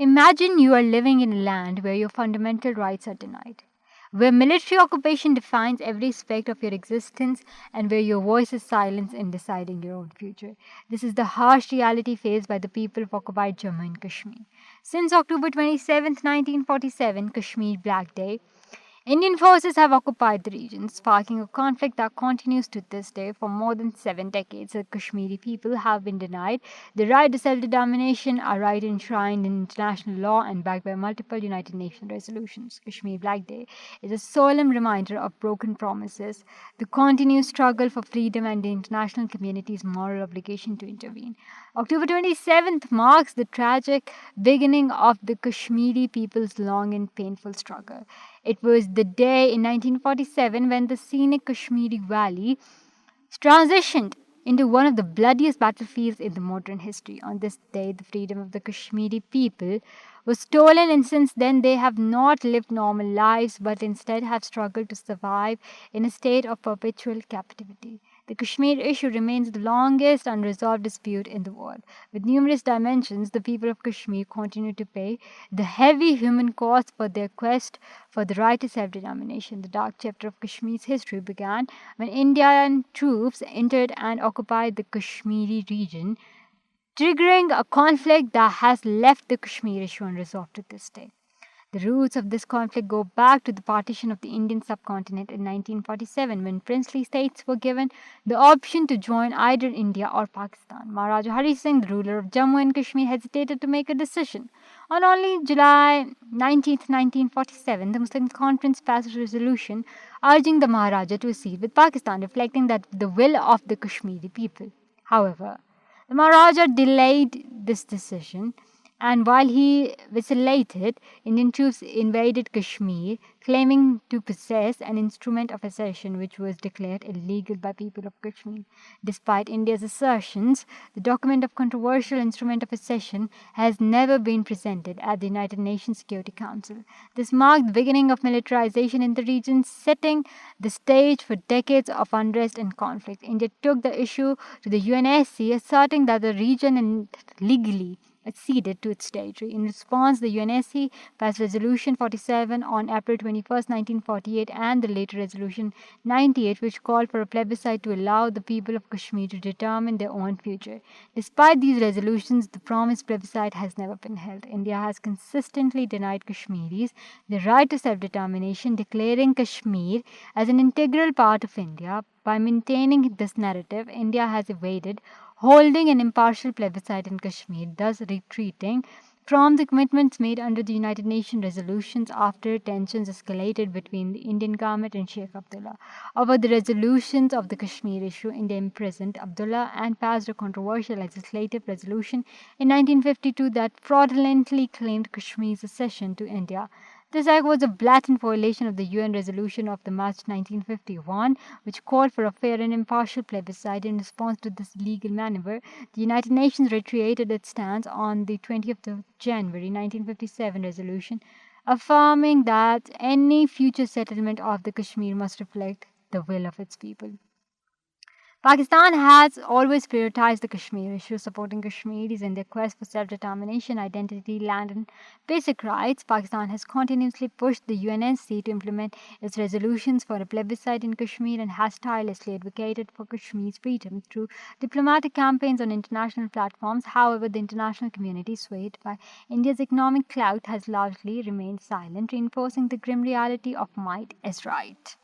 Imagine you are living in a land where your fundamental rights are denied, where military occupation defines every aspect of your existence, and where your voice is silenced in deciding your own future. This is the harsh reality faced by the people of occupied Jammu and Kashmir. Since October 27, 1947, Kashmir Black Day, Indian forces have occupied the region, sparking a conflict that continues to this day. For more than 7 decades, the Kashmiri people have been denied the right to self determination, a right enshrined in international law and backed by multiple United Nations resolutions. Kashmir Black Day is a solemn reminder of broken promises, the continued struggle for freedom, and the international community's moral obligation to intervene. October 27th marks the tragic beginning of the Kashmiri people's long and painful struggle. It was the day in 1947 when the scenic Kashmiri Valley transitioned into one of the bloodiest battlefields in the modern history. On this day, the freedom of the Kashmiri people was stolen, and since then, they have not lived normal lives but instead have struggled to survive in a state of perpetual captivity. The Kashmir issue remains the longest unresolved dispute in the world. With numerous dimensions, the people of Kashmir continue to pay the heavy human cost for their quest for the right to self determination. The dark chapter of Kashmir's history began when Indian troops entered and occupied the Kashmiri region, triggering a conflict that has left the Kashmir issue unresolved to this day. The roots of this conflict go back to the partition of the Indian subcontinent in 1947 when princely states were given the option to join either India or Pakistan. Maharaja Hari Singh, the ruler of Jammu and Kashmir, hesitated to make a decision. On only July 19th, 1947, the Muslim Conference passed a resolution urging the Maharaja to accede with Pakistan, reflecting that the will of the Kashmiri people. However, the Maharaja delayed this decision, and while he vacillated, Indian troops invaded Kashmir, claiming to possess an instrument of accession which was declared illegal by people of Kashmir. Despite India's assertions, the document of controversial instrument of accession has never been presented at the United Nations Security Council. This marked the beginning of militarization in the region, setting the stage for decades of unrest and conflict. India took the issue to the UNSC, asserting that the region legally acceded to its territory. In response, the UNSC passed Resolution 47 on April 21st, 1948, and the later Resolution 98, which called for a plebiscite to allow the people of Kashmir to determine their own future. Despite these resolutions, the promised plebiscite has never been held. India has consistently denied Kashmiris the right to self determination, declaring Kashmir as an integral part of India. By maintaining this narrative, India has evaded holding an impartial plebiscite in Kashmir, thus retreating from the commitments made under the United Nations resolutions after tensions escalated between the Indian government and Sheikh Abdullah. Over the resolutions of the Kashmir issue, India imprisoned Abdullah and passed a controversial legislative resolution in 1952 that fraudulently claimed Kashmir's accession to India. This act was a blatant violation of the UN resolution of the March 1951, which called for a fair and impartial plebiscite. In response to this illegal maneuver, the United Nations reiterated its stance on the 20th of January 1957 resolution, affirming that any future settlement of the Kashmir must reflect the will of its people. Pakistan has always prioritized the Kashmir issue, supporting Kashmiris in their quest for self determination, identity, land, and basic rights. Pakistan has continuously pushed the UNSC to implement its resolutions for a plebiscite in Kashmir and has tirelessly advocated for Kashmir's freedom through diplomatic campaigns on international platforms. However, the international community, swayed by India's economic clout, has largely remained silent, reinforcing the grim reality of might is right.